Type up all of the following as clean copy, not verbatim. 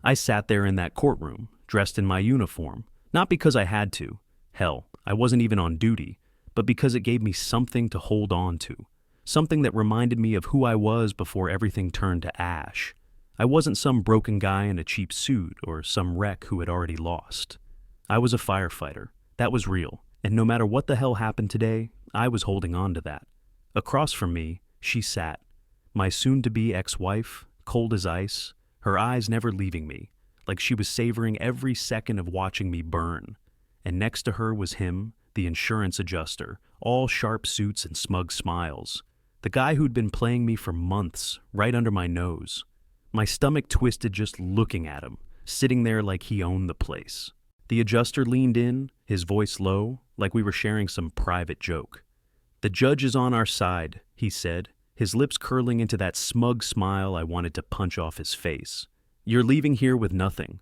I sat there in that courtroom, dressed in my uniform, not because I had to. Hell, I wasn't even on duty, but because it gave me something to hold on to. Something that reminded me of who I was before everything turned to ash. I wasn't some broken guy in a cheap suit or some wreck who had already lost. I was a firefighter. That was real. And no matter what the hell happened today, I was holding on to that. Across from me, she sat. My soon-to-be ex-wife, cold as ice, her eyes never leaving me, like she was savoring every second of watching me burn. And next to her was him, the insurance adjuster, all sharp suits and smug smiles. The guy who'd been playing me for months, right under my nose. My stomach twisted just looking at him, sitting there like he owned the place. The adjuster leaned in, his voice low, like we were sharing some private joke. "The judge is on our side," he said, his lips curling into that smug smile I wanted to punch off his face. "You're leaving here with nothing."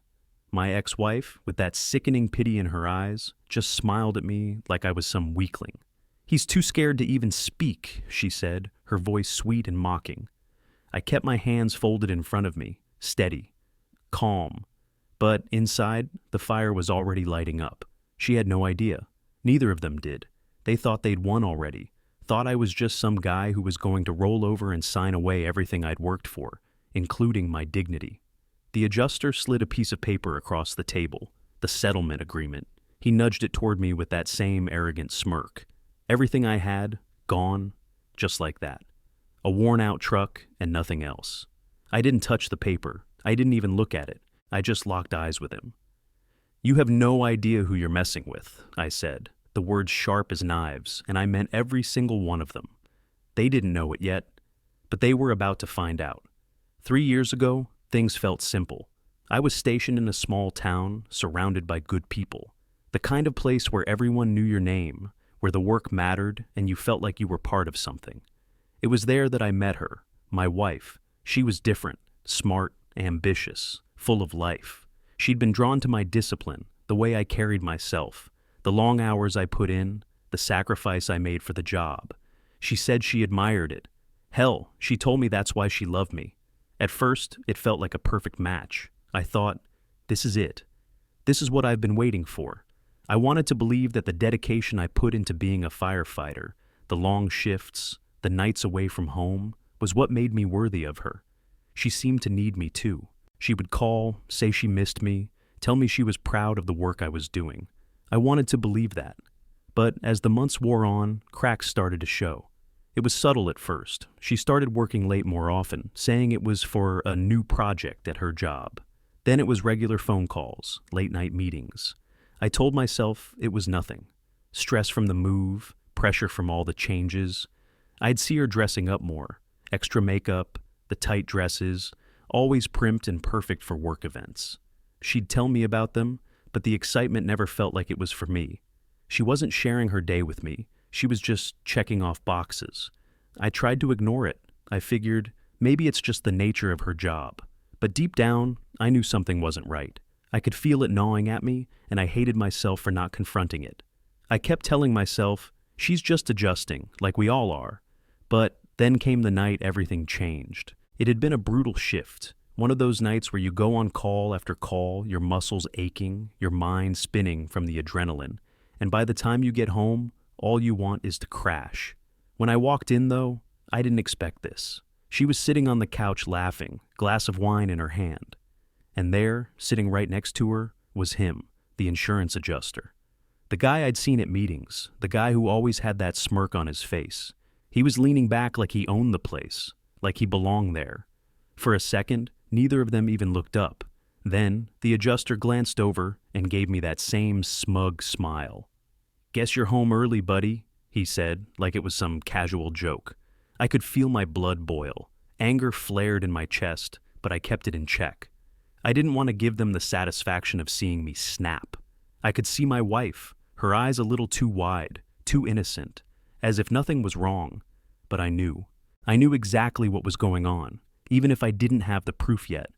My ex-wife, with that sickening pity in her eyes, just smiled at me like I was some weakling. "He's too scared to even speak," she said, her voice sweet and mocking. I kept my hands folded in front of me, steady, calm. But inside, the fire was already lighting up. She had no idea. Neither of them did. They thought they'd won already. Thought I was just some guy who was going to roll over and sign away everything I'd worked for, including my dignity. The adjuster slid a piece of paper across the table, the settlement agreement. He nudged it toward me with that same arrogant smirk. Everything I had, gone, just like that. A worn-out truck and nothing else. I didn't touch the paper. I didn't even look at it. I just locked eyes with him. "You have no idea who you're messing with," I said, the words sharp as knives, and I meant every single one of them. They didn't know it yet, but they were about to find out. 3 years ago, things felt simple. I was stationed in a small town, surrounded by good people. The kind of place where everyone knew your name, where the work mattered and you felt like you were part of something. It was there that I met her, my wife. She was different, smart, ambitious, full of life. She'd been drawn to my discipline, the way I carried myself, the long hours I put in, the sacrifice I made for the job. She said she admired it. Hell, she told me that's why she loved me. At first, it felt like a perfect match. I thought, this is it. This is what I've been waiting for. I wanted to believe that the dedication I put into being a firefighter, the long shifts, the nights away from home, was what made me worthy of her. She seemed to need me too. She would call, say she missed me, tell me she was proud of the work I was doing. I wanted to believe that. But as the months wore on, cracks started to show. It was subtle at first. She started working late more often, saying it was for a new project at her job. Then it was regular phone calls, late-night meetings. I told myself it was nothing. Stress from the move, pressure from all the changes. I'd see her dressing up more, extra makeup, the tight dresses, always primped and perfect for work events. She'd tell me about them, but the excitement never felt like it was for me. She wasn't sharing her day with me. She was just checking off boxes. I tried to ignore it. I figured maybe it's just the nature of her job. But deep down, I knew something wasn't right. I could feel it gnawing at me, and I hated myself for not confronting it. I kept telling myself, she's just adjusting, like we all are. But then came the night everything changed. It had been a brutal shift. One of those nights where you go on call after call, your muscles aching, your mind spinning from the adrenaline. And by the time you get home, all you want is to crash. When I walked in, though, I didn't expect this. She was sitting on the couch laughing, glass of wine in her hand. And there, sitting right next to her, was him, the insurance adjuster. The guy I'd seen at meetings, the guy who always had that smirk on his face. He was leaning back like he owned the place, like he belonged there. For a second, neither of them even looked up. Then, the adjuster glanced over and gave me that same smug smile. "Guess you're home early, buddy," he said, like it was some casual joke. I could feel my blood boil. Anger flared in my chest, but I kept it in check. I didn't want to give them the satisfaction of seeing me snap. I could see my wife, her eyes a little too wide, too innocent, as if nothing was wrong. But I knew. I knew exactly what was going on, even if I didn't have the proof yet.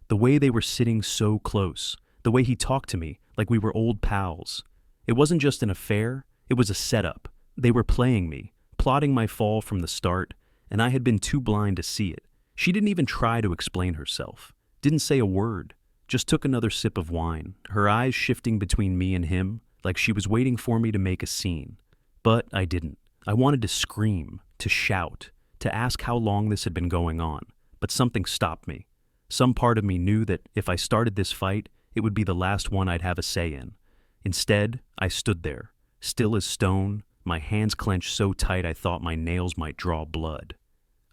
The way they were sitting so close, the way he talked to me like we were old pals. It wasn't just an affair, it was a setup. They were playing me, plotting my fall from the start, and I had been too blind to see it. She didn't even try to explain herself, didn't say a word, just took another sip of wine, her eyes shifting between me and him, like she was waiting for me to make a scene. But I didn't. I wanted to scream, to shout, to ask how long this had been going on, but something stopped me. Some part of me knew that if I started this fight, it would be the last one I'd have a say in. Instead, I stood there, still as stone, my hands clenched so tight I thought my nails might draw blood.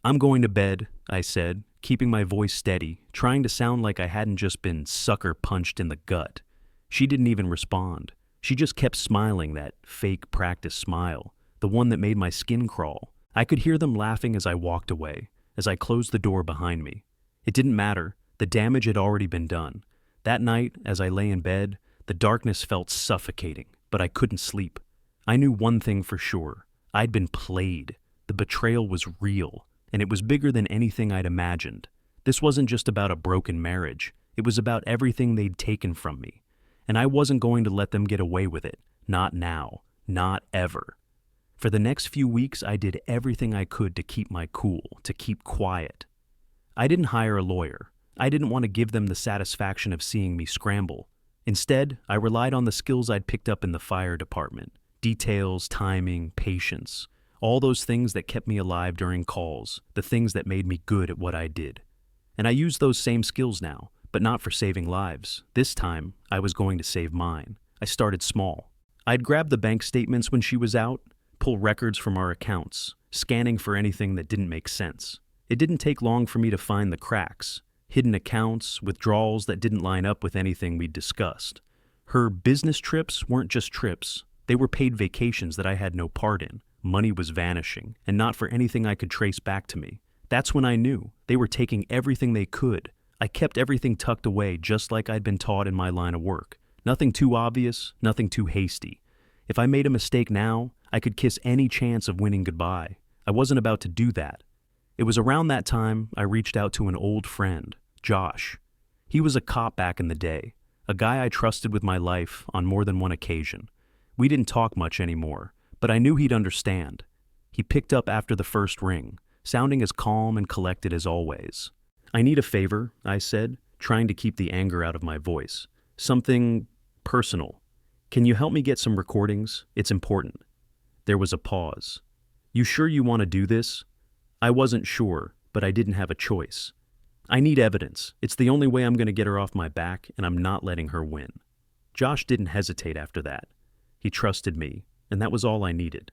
"I'm going to bed," I said, keeping my voice steady, trying to sound like I hadn't just been sucker punched in the gut. She didn't even respond. She just kept smiling, that fake practice smile, the one that made my skin crawl. I could hear them laughing as I walked away, as I closed the door behind me. It didn't matter. The damage had already been done. That night, as I lay in bed, the darkness felt suffocating, but I couldn't sleep. I knew one thing for sure. I'd been played. The betrayal was real, and it was bigger than anything I'd imagined. This wasn't just about a broken marriage. It was about everything they'd taken from me. And I wasn't going to let them get away with it. Not now. Not ever. For the next few weeks, I did everything I could to keep my cool, to keep quiet. I didn't hire a lawyer. I didn't want to give them the satisfaction of seeing me scramble. Instead, I relied on the skills I'd picked up in the fire department. Details, timing, patience. All those things that kept me alive during calls, the things that made me good at what I did. And I use those same skills now, but not for saving lives. This time, I was going to save mine. I started small. I'd grab the bank statements when she was out, pull records from our accounts, scanning for anything that didn't make sense. It didn't take long for me to find the cracks, hidden accounts, withdrawals that didn't line up with anything we'd discussed. Her business trips weren't just trips. They were paid vacations that I had no part in. Money was vanishing, and not for anything I could trace back to me. That's when I knew. They were taking everything they could. I kept everything tucked away just like I'd been taught in my line of work. Nothing too obvious, nothing too hasty. If I made a mistake now, I could kiss any chance of winning goodbye. I wasn't about to do that. It was around that time I reached out to an old friend, Josh. He was a cop back in the day, a guy I trusted with my life on more than one occasion. We didn't talk much anymore, but I knew he'd understand. He picked up after the first ring, sounding as calm and collected as always. "I need a favor," I said, trying to keep the anger out of my voice. "Something personal. Can you help me get some recordings? It's important." There was a pause. "You sure you want to do this?" I wasn't sure, but I didn't have a choice. "I need evidence. It's the only way I'm going to get her off my back, and I'm not letting her win." Josh didn't hesitate after that. He trusted me, and that was all I needed.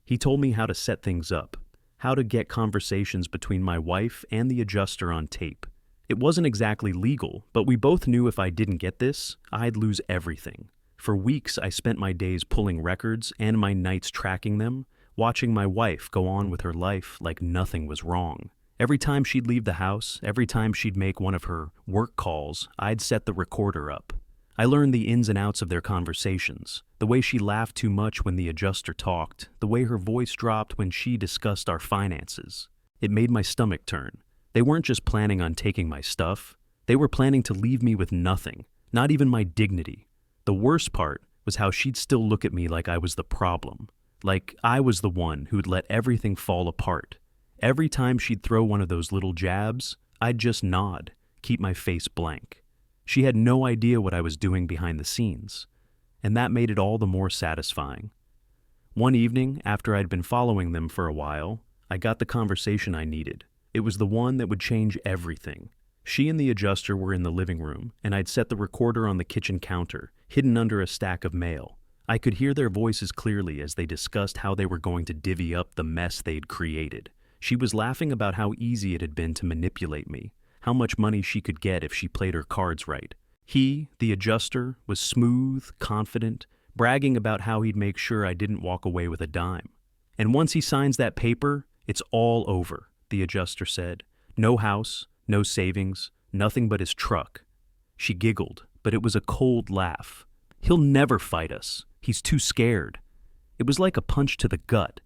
He told me how to set things up, how to get conversations between my wife and the adjuster on tape. It wasn't exactly legal, but we both knew if I didn't get this, I'd lose everything. For weeks, I spent my days pulling records and my nights tracking them, watching my wife go on with her life like nothing was wrong. Every time she'd leave the house, every time she'd make one of her work calls, I'd set the recorder up. I learned the ins and outs of their conversations, the way she laughed too much when the adjuster talked, the way her voice dropped when she discussed our finances. It made my stomach turn. They weren't just planning on taking my stuff. They were planning to leave me with nothing, not even my dignity. The worst part was how she'd still look at me like I was the problem, like I was the one who'd let everything fall apart. Every time she'd throw one of those little jabs, I'd just nod, keep my face blank. She had no idea what I was doing behind the scenes, and that made it all the more satisfying. One evening, after I'd been following them for a while, I got the conversation I needed. It was the one that would change everything. She and the adjuster were in the living room, and I'd set the recorder on the kitchen counter, hidden under a stack of mail. I could hear their voices clearly as they discussed how they were going to divvy up the mess they'd created. She was laughing about how easy it had been to manipulate me, how much money she could get if she played her cards right. He, the adjuster, was smooth, confident, bragging about how he'd make sure I didn't walk away with a dime. "And once he signs that paper, it's all over," the adjuster said. "No house, no savings, nothing but his truck." She giggled, but it was a cold laugh. "He'll never fight us. He's too scared." It was like a punch to the gut,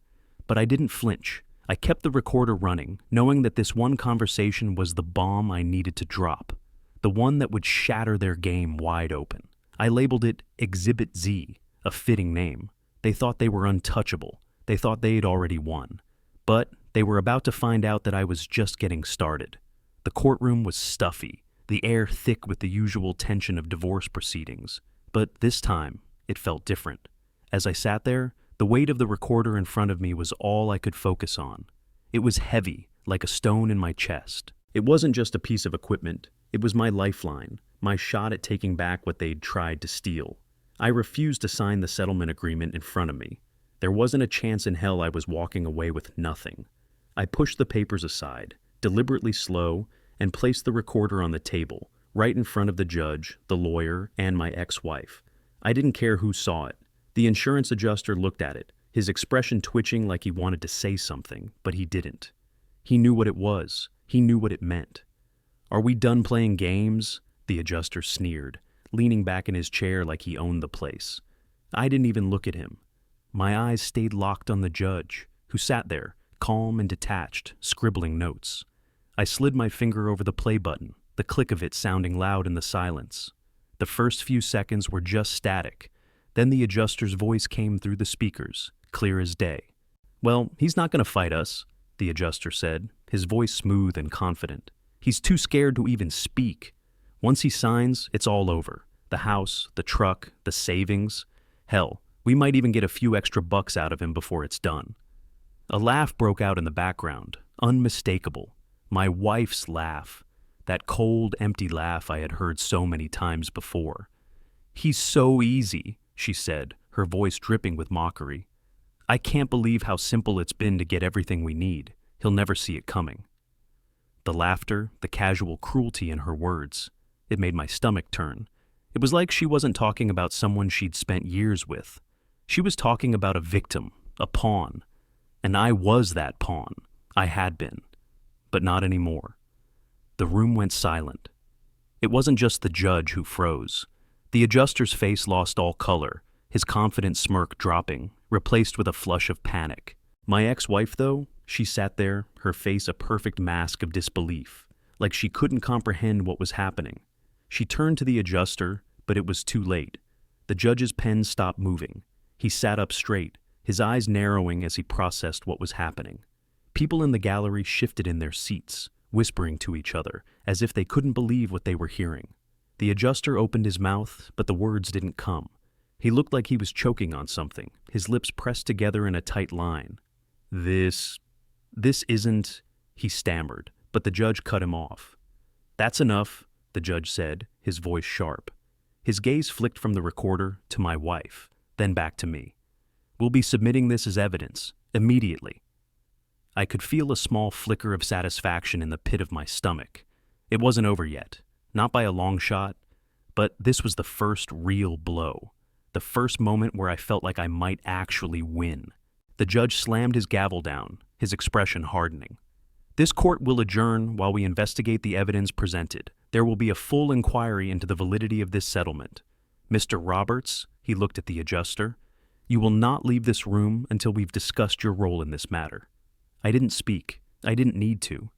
but I didn't flinch. I kept the recorder running, knowing that this one conversation was the bomb I needed to drop, the one that would shatter their game wide open. I labeled it Exhibit Z, a fitting name. They thought they were untouchable. They thought they'd already won. But they were about to find out that I was just getting started. The courtroom was stuffy. the air thick with the usual tension of divorce proceedings. But this time, it felt different. As I sat there, the weight of the recorder in front of me was all I could focus on. It was heavy, like a stone in my chest. It wasn't just a piece of equipment. It was my lifeline, my shot at taking back what they'd tried to steal. I refused to sign the settlement agreement in front of me. There wasn't a chance in hell I was walking away with nothing. I pushed the papers aside, deliberately slow, and placed the recorder on the table, right in front of the judge, the lawyer, and my ex-wife. I didn't care who saw it. The insurance adjuster looked at it, his expression twitching like he wanted to say something, but he didn't. He knew what it was. He knew what it meant. "Are we done playing games?" the adjuster sneered, leaning back in his chair like he owned the place. I didn't even look at him. My eyes stayed locked on the judge, who sat there, calm and detached, scribbling notes. I slid my finger over the play button, the click of it sounding loud in the silence. The first few seconds were just static. Then the adjuster's voice came through the speakers, clear as day. "Well, he's not going to fight us," the adjuster said, his voice smooth and confident. "He's too scared to even speak. Once he signs, it's all over. The house, the truck, the savings. Hell, we might even get a few extra bucks out of him before it's done." A laugh broke out in the background, unmistakable. My wife's laugh. That cold, empty laugh I had heard so many times before. "He's so easy," she said, her voice dripping with mockery. "I can't believe how simple it's been to get everything we need. He'll never see it coming." The laughter, the casual cruelty in her words, it made my stomach turn. It was like she wasn't talking about someone she'd spent years with. She was talking about a victim, a pawn. And I was that pawn. I had been. But not anymore. The room went silent. It wasn't just the judge who froze. The adjuster's face lost all color, his confident smirk dropping, replaced with a flush of panic. My ex-wife, though, she sat there, her face a perfect mask of disbelief, like she couldn't comprehend what was happening. She turned to the adjuster, but it was too late. The judge's pen stopped moving. He sat up straight, his eyes narrowing as he processed what was happening. People in the gallery shifted in their seats, whispering to each other, as if they couldn't believe what they were hearing. The adjuster opened his mouth, but the words didn't come. He looked like he was choking on something, his lips pressed together in a tight line. This isn't," he stammered, but the judge cut him off. "That's enough," the judge said, his voice sharp. His gaze flicked from the recorder to my wife, then back to me. "We'll be submitting this as evidence, immediately." I could feel a small flicker of satisfaction in the pit of my stomach. It wasn't over yet, not by a long shot, but this was the first real blow, the first moment where I felt like I might actually win. The judge slammed his gavel down, his expression hardening. "This court will adjourn while we investigate the evidence presented. There will be a full inquiry into the validity of this settlement. Mr. Roberts," he looked at the adjuster, "you will not leave this room until we've discussed your role in this matter." I didn't speak. I didn't need to.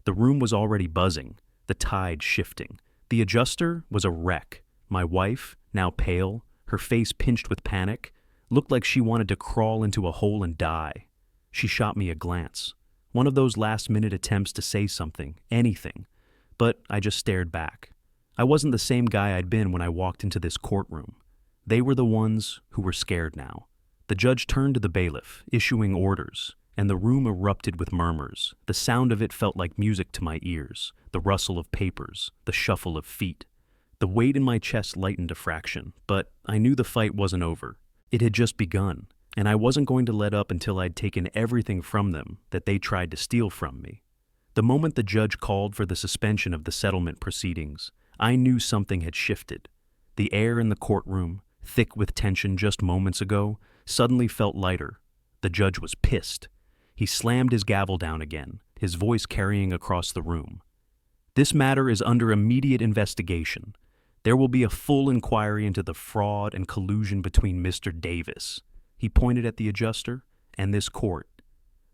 The room was already buzzing, the tide shifting. The adjuster was a wreck. My wife, now pale, her face pinched with panic, looked like she wanted to crawl into a hole and die. She shot me a glance. One of those last-minute attempts to say something, anything. But I just stared back. I wasn't the same guy I'd been when I walked into this courtroom. They were the ones who were scared now. The judge turned to the bailiff, issuing orders, and the room erupted with murmurs. The sound of it felt like music to my ears, the rustle of papers, the shuffle of feet. The weight in my chest lightened a fraction, but I knew the fight wasn't over. It had just begun, and I wasn't going to let up until I'd taken everything from them that they tried to steal from me. The moment the judge called for the suspension of the settlement proceedings, I knew something had shifted. The air in the courtroom, thick with tension just moments ago, suddenly felt lighter. The judge was pissed. He slammed his gavel down again, his voice carrying across the room. "This matter is under immediate investigation. There will be a full inquiry into the fraud and collusion between Mr. Davis," he pointed at the adjuster, "and this court."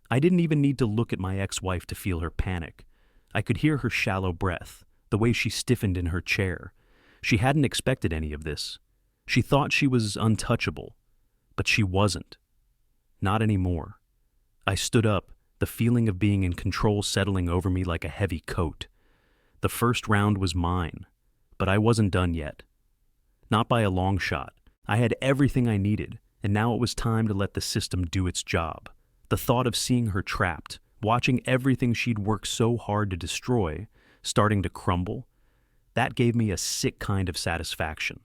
I didn't even need to look at my ex-wife to feel her panic. I could hear her shallow breath, the way she stiffened in her chair. She hadn't expected any of this. She thought she was untouchable, but she wasn't. Not anymore. I stood up, the feeling of being in control settling over me like a heavy coat. The first round was mine, but I wasn't done yet. Not by a long shot. I had everything I needed, and now it was time to let the system do its job. The thought of seeing her trapped, watching everything she'd worked so hard to destroy, starting to crumble, that gave me a sick kind of satisfaction.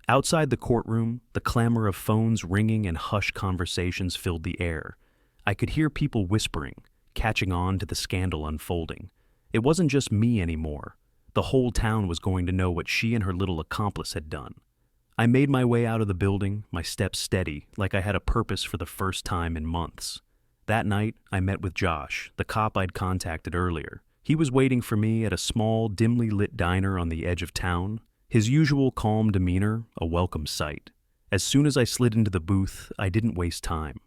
Outside the courtroom, the clamor of phones ringing and hushed conversations filled the air. I could hear people whispering, catching on to the scandal unfolding. It wasn't just me anymore. The whole town was going to know what she and her little accomplice had done. I made my way out of the building, my steps steady, like I had a purpose for the first time in months. That night, I met with Josh, the cop I'd contacted earlier. He was waiting for me at a small, dimly lit diner on the edge of town. His usual calm demeanor, a welcome sight. As soon as I slid into the booth, I didn't waste time.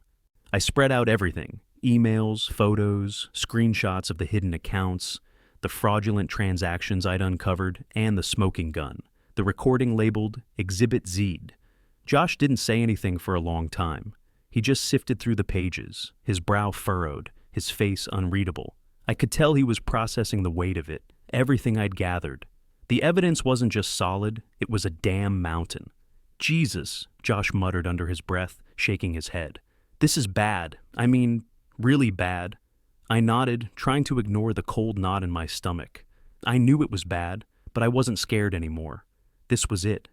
I spread out everything: emails, photos, screenshots of the hidden accounts, the fraudulent transactions I'd uncovered, and the smoking gun, the recording labeled Exhibit Z. Josh didn't say anything for a long time. He just sifted through the pages, his brow furrowed, his face unreadable. I could tell he was processing the weight of it, everything I'd gathered. The evidence wasn't just solid, it was a damn mountain. Jesus, Josh muttered under his breath, shaking his head. This is bad. I mean, really bad. I nodded, trying to ignore the cold knot in my stomach. I knew it was bad, but I wasn't scared anymore. This was it.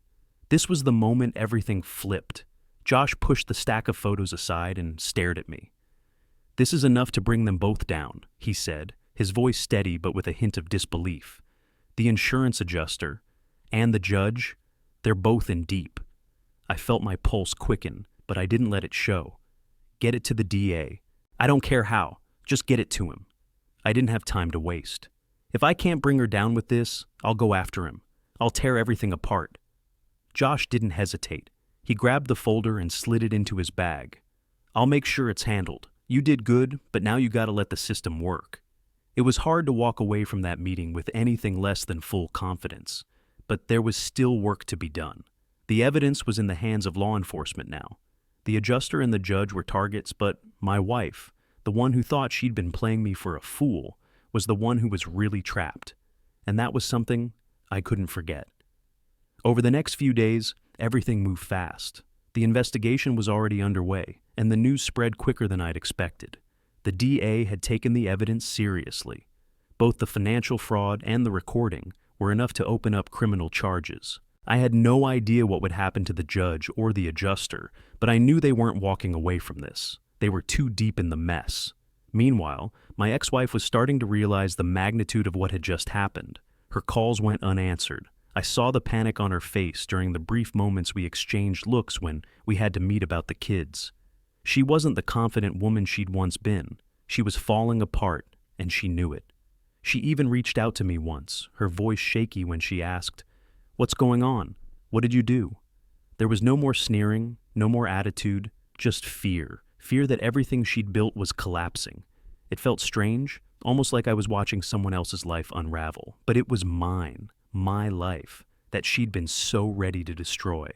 This was the moment everything flipped. Josh pushed the stack of photos aside and stared at me. This is enough to bring them both down, he said, his voice steady but with a hint of disbelief. The insurance adjuster and the judge, they're both in deep. I felt my pulse quicken, but I didn't let it show. Get it to the DA. I don't care how, just get it to him. I didn't have time to waste. If I can't bring her down with this, I'll go after him. I'll tear everything apart. Josh didn't hesitate. He grabbed the folder and slid it into his bag. I'll make sure it's handled. You did good, but now you gotta let the system work. It was hard to walk away from that meeting with anything less than full confidence, but there was still work to be done. The evidence was in the hands of law enforcement now. The adjuster and the judge were targets, but my wife, the one who thought she'd been playing me for a fool, was the one who was really trapped. And that was something I couldn't forget. Over the next few days, everything moved fast. The investigation was already underway, and the news spread quicker than I'd expected. The DA had taken the evidence seriously. Both the financial fraud and the recording were enough to open up criminal charges. I had no idea what would happen to the judge or the adjuster, but I knew they weren't walking away from this. They were too deep in the mess. Meanwhile, my ex-wife was starting to realize the magnitude of what had just happened. Her calls went unanswered. I saw the panic on her face during the brief moments we exchanged looks when we had to meet about the kids. She wasn't the confident woman she'd once been. She was falling apart, and she knew it. She even reached out to me once, her voice shaky when she asked, "What's going on? What did you do?" There was no more sneering, no more attitude, just fear. Fear that everything she'd built was collapsing. It felt strange, almost like I was watching someone else's life unravel. But it was mine, my life, that she'd been so ready to destroy.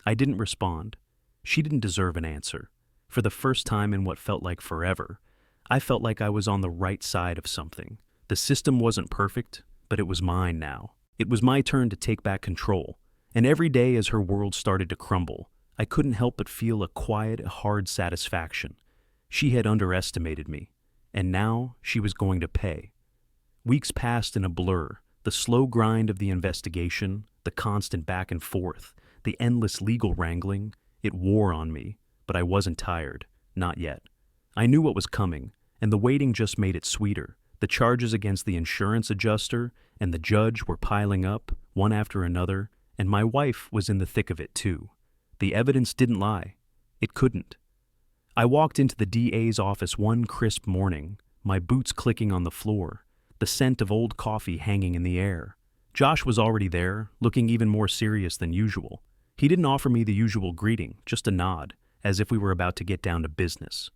I didn't respond. She didn't deserve an answer. For the first time in what felt like forever, I felt like I was on the right side of something. The system wasn't perfect, but it was mine now. It was my turn to take back control. And every day as her world started to crumble, I couldn't help but feel a quiet, hard satisfaction. She had underestimated me, and now she was going to pay. Weeks passed in a blur. The slow grind of the investigation, the constant back and forth, the endless legal wrangling, it wore on me, but I wasn't tired. Not yet. I knew what was coming, and the waiting just made it sweeter. The charges against the insurance adjuster and the judge were piling up, one after another, and my wife was in the thick of it too. The evidence didn't lie. It couldn't. I walked into the DA's office one crisp morning, my boots clicking on the floor, the scent of old coffee hanging in the air. Josh was already there, looking even more serious than usual. He didn't offer me the usual greeting, just a nod, as if we were about to get down to business.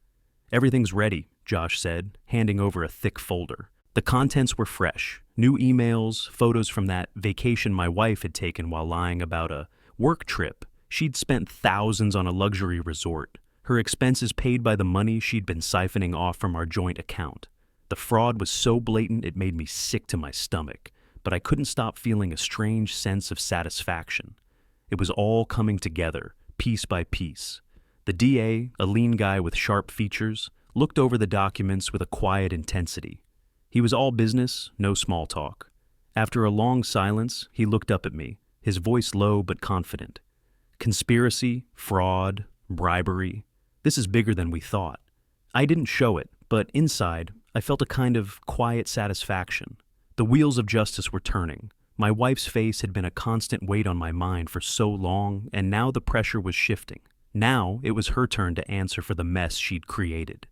"Everything's ready," Josh said, handing over a thick folder. The contents were fresh. New emails, photos from that vacation my wife had taken while lying about a work trip. She'd spent thousands on a luxury resort, her expenses paid by the money she'd been siphoning off from our joint account. The fraud was so blatant it made me sick to my stomach, but I couldn't stop feeling a strange sense of satisfaction. It was all coming together, piece by piece. The DA, a lean guy with sharp features, looked over the documents with a quiet intensity. He was all business, no small talk. After a long silence, he looked up at me, his voice low but confident. Conspiracy, fraud, bribery. This is bigger than we thought. I didn't show it, but inside, I felt a kind of quiet satisfaction. The wheels of justice were turning. My wife's face had been a constant weight on my mind for so long, and now the pressure was shifting. Now it was her turn to answer for the mess she'd created.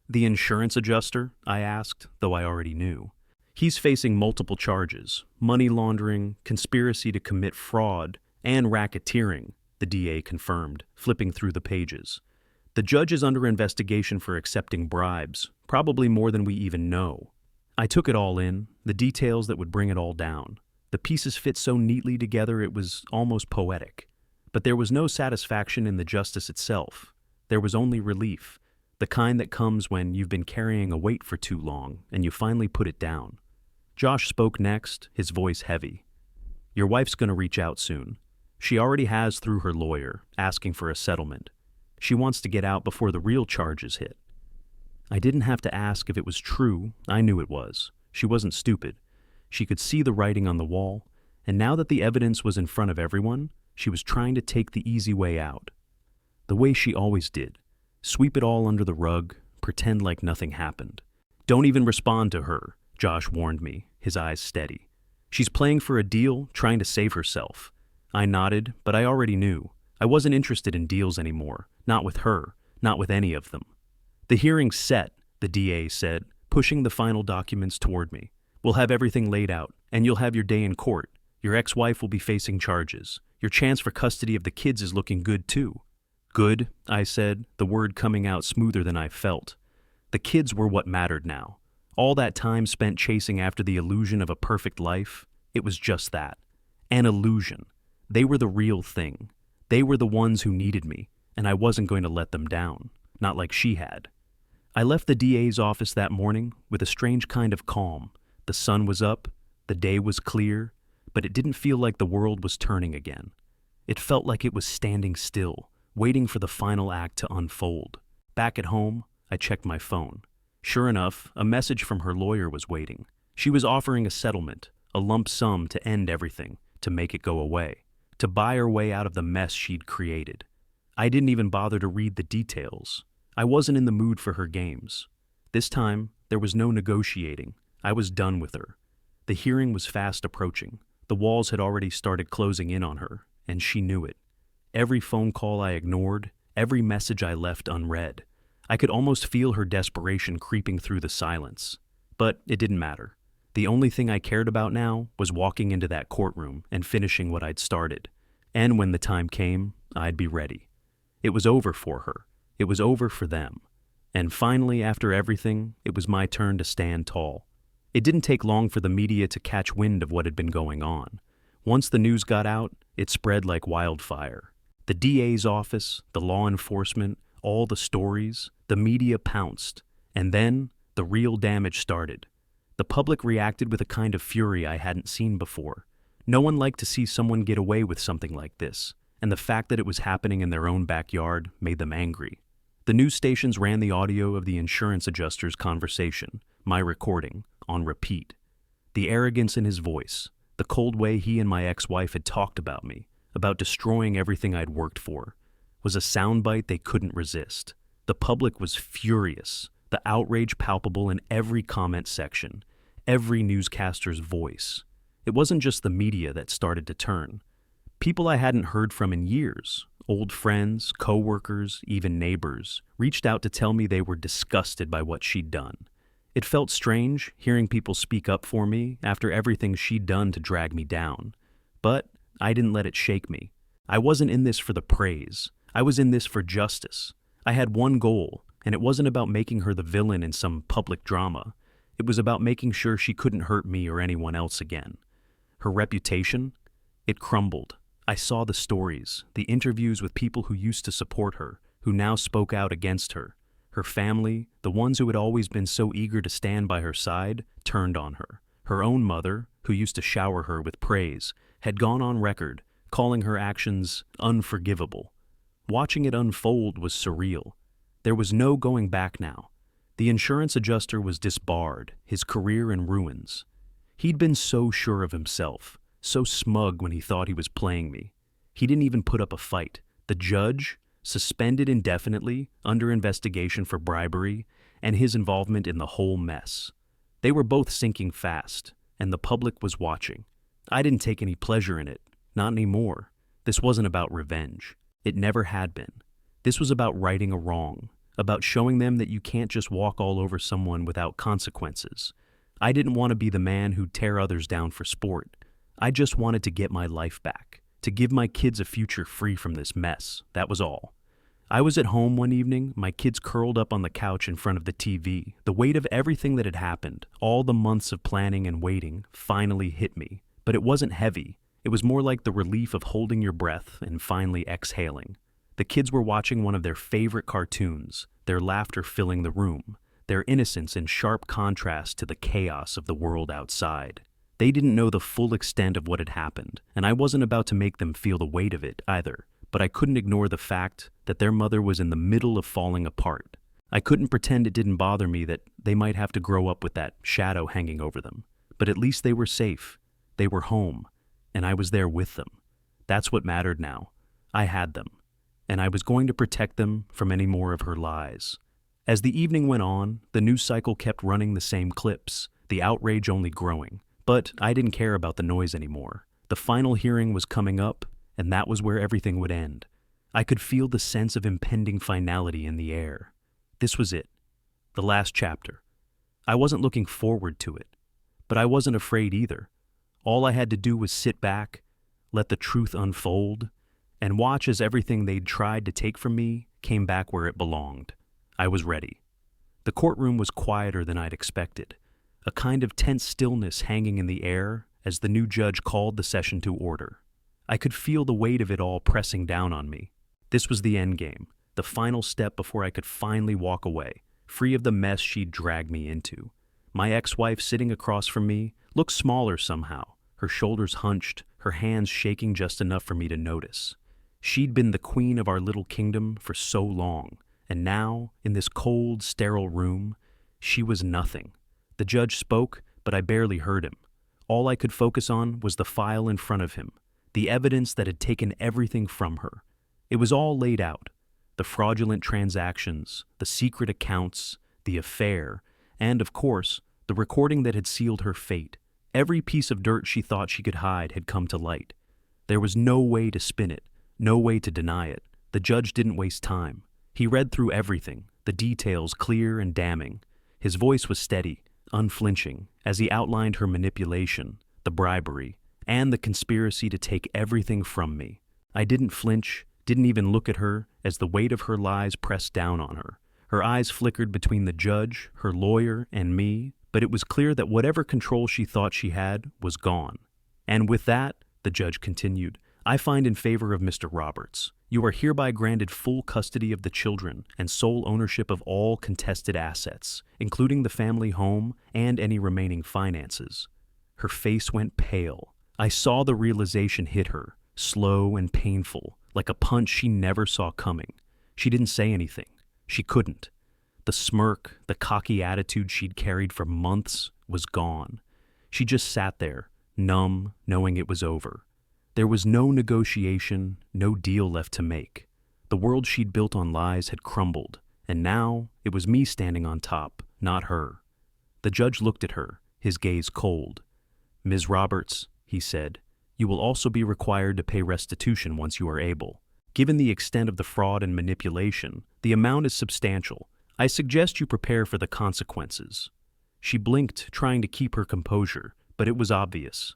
The insurance adjuster? I asked, though I already knew. He's facing multiple charges: money laundering, conspiracy to commit fraud, and racketeering, the DA confirmed, flipping through the pages. The judge is under investigation for accepting bribes, probably more than we even know. I took it all in, the details that would bring it all down. The pieces fit so neatly together it was almost poetic. But there was no satisfaction in the justice itself. There was only relief, the kind that comes when you've been carrying a weight for too long and you finally put it down. Josh spoke next, his voice heavy. Your wife's going to reach out soon. She already has through her lawyer, asking for a settlement. She wants to get out before the real charges hit. I didn't have to ask if it was true. I knew it was. She wasn't stupid. She could see the writing on the wall, and now that the evidence was in front of everyone, she was trying to take the easy way out. The way she always did. Sweep it all under the rug, pretend like nothing happened. Don't even respond to her, Josh warned me, his eyes steady. She's playing for a deal, trying to save herself. I nodded, but I already knew. I wasn't interested in deals anymore, not with her, not with any of them. The hearing's set, the DA said, pushing the final documents toward me. We'll have everything laid out, and you'll have your day in court. Your ex-wife will be facing charges. Your chance for custody of the kids is looking good, too. Good, I said, the word coming out smoother than I felt. The kids were what mattered now. All that time spent chasing after the illusion of a perfect life, it was just that. An illusion. They were the real thing. They were the ones who needed me, and I wasn't going to let them down. Not like she had. I left the DA's office that morning with a strange kind of calm. The sun was up, the day was clear, but it didn't feel like the world was turning again. It felt like it was standing still, waiting for the final act to unfold. Back at home, I checked my phone. Sure enough, a message from her lawyer was waiting. She was offering a settlement, a lump sum to end everything, to make it go away, to buy her way out of the mess she'd created. I didn't even bother to read the details. I wasn't in the mood for her games. This time, there was no negotiating. I was done with her. The hearing was fast approaching. The walls had already started closing in on her, and she knew it. Every phone call I ignored, every message I left unread. I could almost feel her desperation creeping through the silence. But it didn't matter. The only thing I cared about now was walking into that courtroom and finishing what I'd started. And when the time came, I'd be ready. It was over for her. It was over for them. And finally, after everything, it was my turn to stand tall. It didn't take long for the media to catch wind of what had been going on. Once the news got out, it spread like wildfire. The DA's office, the law enforcement, all the stories, the media pounced. And then, the real damage started. The public reacted with a kind of fury I hadn't seen before. No one liked to see someone get away with something like this, and the fact that it was happening in their own backyard made them angry. The news stations ran the audio of the insurance adjuster's conversation, my recording, on repeat. The arrogance in his voice, the cold way he and my ex-wife had talked about me, about destroying everything I'd worked for, was a soundbite they couldn't resist. The public was furious, the outrage palpable in every comment section, every newscaster's voice. It wasn't just the media that started to turn. People I hadn't heard from in years, old friends, co-workers, even neighbors, reached out to tell me they were disgusted by what she'd done. It felt strange hearing people speak up for me after everything she'd done to drag me down. But I didn't let it shake me. I wasn't in this for the praise. I was in this for justice. I had one goal, and it wasn't about making her the villain in some public drama. It was about making sure she couldn't hurt me or anyone else again. Her reputation? It crumbled. I saw the stories, the interviews with people who used to support her, who now spoke out against her. Her family, the ones who had always been so eager to stand by her side, turned on her. Her own mother, who used to shower her with praise, had gone on record, calling her actions unforgivable. Watching it unfold was surreal. There was no going back now. The insurance adjuster was disbarred, his career in ruins. He'd been so sure of himself, so smug when he thought he was playing me. He didn't even put up a fight. The judge, suspended indefinitely, under investigation for bribery, and his involvement in the whole mess. They were both sinking fast, and the public was watching. I didn't take any pleasure in it, not anymore. This wasn't about revenge. It never had been. This was about righting a wrong, about showing them that you can't just walk all over someone without consequences. I didn't want to be the man who'd tear others down for sport. I just wanted to get my life back, to give my kids a future free from this mess. That was all. I was at home one evening, my kids curled up on the couch in front of the TV. The weight of everything that had happened, all the months of planning and waiting, finally hit me. But it wasn't heavy. It was more like the relief of holding your breath and finally exhaling. The kids were watching one of their favorite cartoons, their laughter filling the room, their innocence in sharp contrast to the chaos of the world outside. They didn't know the full extent of what had happened, and I wasn't about to make them feel the weight of it either. But I couldn't ignore the fact that their mother was in the middle of falling apart. I couldn't pretend it didn't bother me that they might have to grow up with that shadow hanging over them. But at least they were safe. They were home, and I was there with them. That's what mattered now. I had them, and I was going to protect them from any more of her lies. As the evening went on, the news cycle kept running the same clips, the outrage only growing. But I didn't care about the noise anymore. The final hearing was coming up, and that was where everything would end. I could feel the sense of impending finality in the air. This was it, the last chapter. I wasn't looking forward to it, but I wasn't afraid either. All I had to do was sit back, let the truth unfold, and watch as everything they'd tried to take from me came back where it belonged. I was ready. The courtroom was quieter than I'd expected, a kind of tense stillness hanging in the air as the new judge called the session to order. I could feel the weight of it all pressing down on me. This was the end game, the final step before I could finally walk away, free of the mess she'd dragged me into. My ex-wife sitting across from me looked smaller somehow, her shoulders hunched, her hands shaking just enough for me to notice. She'd been the queen of our little kingdom for so long, and now, in this cold, sterile room, she was nothing. The judge spoke, but I barely heard him. All I could focus on was the file in front of him, the evidence that had taken everything from her. It was all laid out. The fraudulent transactions, the secret accounts, the affair, and, of course, the recording that had sealed her fate. Every piece of dirt she thought she could hide had come to light. There was no way to spin it, no way to deny it. The judge didn't waste time. He read through everything, the details clear and damning. His voice was steady, unflinching, as he outlined her manipulation, the bribery, and the conspiracy to take everything from me. I didn't flinch, didn't even look at her as the weight of her lies pressed down on her. Her eyes flickered between the judge, her lawyer, and me, but it was clear that whatever control she thought she had was gone. And with that, the judge continued, I find in favor of Mr. Roberts. You are hereby granted full custody of the children and sole ownership of all contested assets, including the family home and any remaining finances. Her face went pale. I saw the realization hit her, slow and painful, like a punch she never saw coming. She didn't say anything. She couldn't. The smirk, the cocky attitude she'd carried for months was gone. She just sat there, numb, knowing it was over. There was no negotiation, no deal left to make. The world she'd built on lies had crumbled, and now it was me standing on top, not her. The judge looked at her, his gaze cold. Ms. Roberts, he said, you will also be required to pay restitution once you are able. Given the extent of the fraud and manipulation, the amount is substantial. I suggest you prepare for the consequences. She blinked, trying to keep her composure, but it was obvious.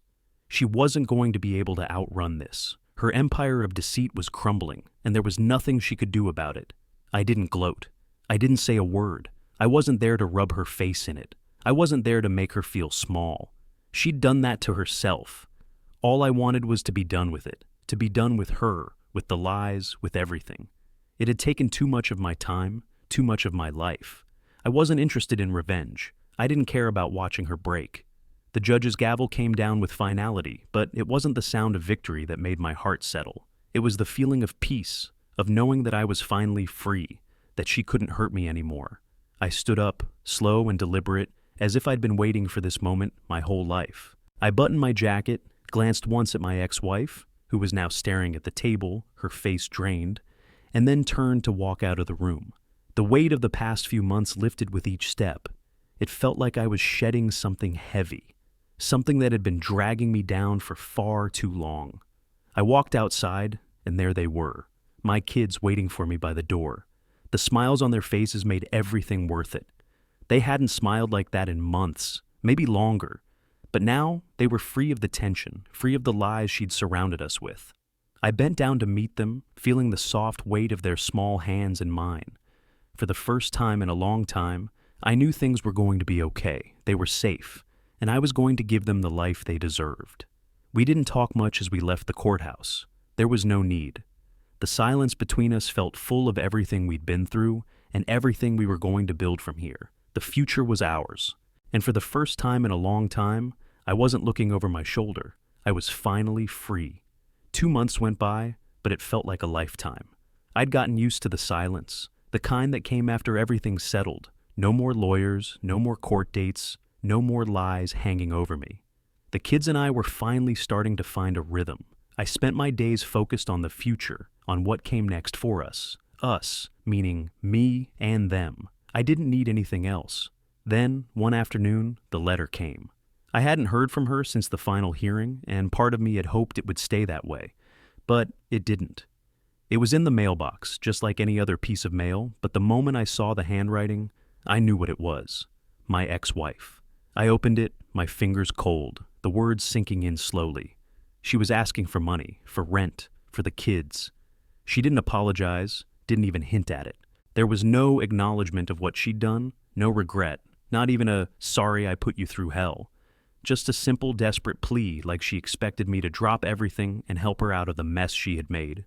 She wasn't going to be able to outrun this. Her empire of deceit was crumbling, and there was nothing she could do about it. I didn't gloat. I didn't say a word. I wasn't there to rub her face in it. I wasn't there to make her feel small. She'd done that to herself. All I wanted was to be done with it, to be done with her, with the lies, with everything. It had taken too much of my time, too much of my life. I wasn't interested in revenge. I didn't care about watching her break. The judge's gavel came down with finality, but it wasn't the sound of victory that made my heart settle. It was the feeling of peace, of knowing that I was finally free, that she couldn't hurt me anymore. I stood up, slow and deliberate, as if I'd been waiting for this moment my whole life. I buttoned my jacket, glanced once at my ex-wife, who was now staring at the table, her face drained, and then turned to walk out of the room. The weight of the past few months lifted with each step. It felt like I was shedding something heavy, something that had been dragging me down for far too long. I walked outside, and there they were, my kids waiting for me by the door. The smiles on their faces made everything worth it. They hadn't smiled like that in months, maybe longer, but now they were free of the tension, free of the lies she'd surrounded us with. I bent down to meet them, feeling the soft weight of their small hands in mine. For the first time in a long time, I knew things were going to be okay. They were safe, and I was going to give them the life they deserved. We didn't talk much as we left the courthouse. There was no need. The silence between us felt full of everything we'd been through and everything we were going to build from here. The future was ours. And for the first time in a long time, I wasn't looking over my shoulder. I was finally free. 2 months went by, but it felt like a lifetime. I'd gotten used to the silence, the kind that came after everything settled. No more lawyers, no more court dates, no more lies hanging over me. The kids and I were finally starting to find a rhythm. I spent my days focused on the future, on what came next for us. Us, meaning me and them. I didn't need anything else. Then, one afternoon, the letter came. I hadn't heard from her since the final hearing, and part of me had hoped it would stay that way. But it didn't. It was in the mailbox, just like any other piece of mail, but the moment I saw the handwriting, I knew what it was. My ex-wife. I opened it, my fingers cold, the words sinking in slowly. She was asking for money, for rent, for the kids. She didn't apologize, didn't even hint at it. There was no acknowledgement of what she'd done, no regret, not even a sorry I put you through hell. Just a simple, desperate plea like she expected me to drop everything and help her out of the mess she had made.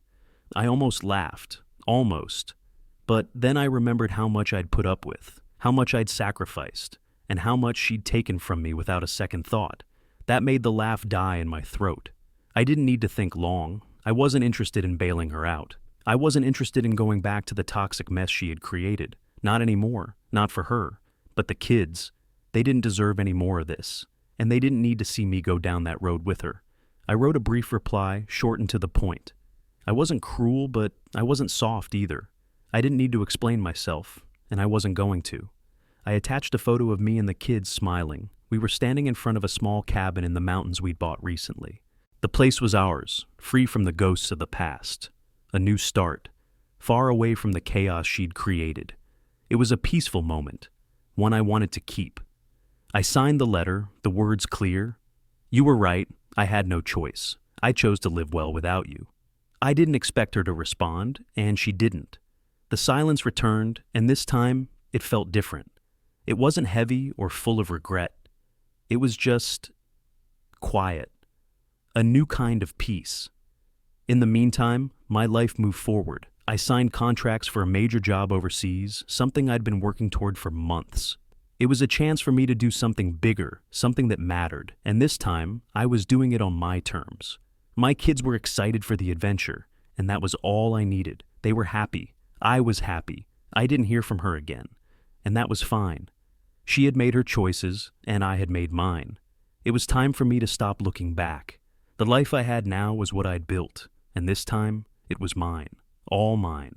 I almost laughed, almost. But then I remembered how much I'd put up with, how much I'd sacrificed, and how much she'd taken from me without a second thought. That made the laugh die in my throat. I didn't need to think long. I wasn't interested in bailing her out. I wasn't interested in going back to the toxic mess she had created. Not anymore. Not for her. But the kids, they didn't deserve any more of this. And they didn't need to see me go down that road with her. I wrote a brief reply, short and to the point. I wasn't cruel, but I wasn't soft either. I didn't need to explain myself, and I wasn't going to. I attached a photo of me and the kids smiling. We were standing in front of a small cabin in the mountains we'd bought recently. The place was ours, free from the ghosts of the past. A new start, far away from the chaos she'd created. It was a peaceful moment, one I wanted to keep. I signed the letter, the words clear. You were right, I had no choice. I chose to live well without you. I didn't expect her to respond, and she didn't. The silence returned, and this time it felt different. It wasn't heavy or full of regret. It was just quiet. A new kind of peace. In the meantime, my life moved forward. I signed contracts for a major job overseas, something I'd been working toward for months. It was a chance for me to do something bigger, something that mattered, and this time, I was doing it on my terms. My kids were excited for the adventure, and that was all I needed. They were happy. I was happy. I didn't hear from her again, and that was fine. She had made her choices, and I had made mine. It was time for me to stop looking back. The life I had now was what I'd built, and this time, it was mine. All mine.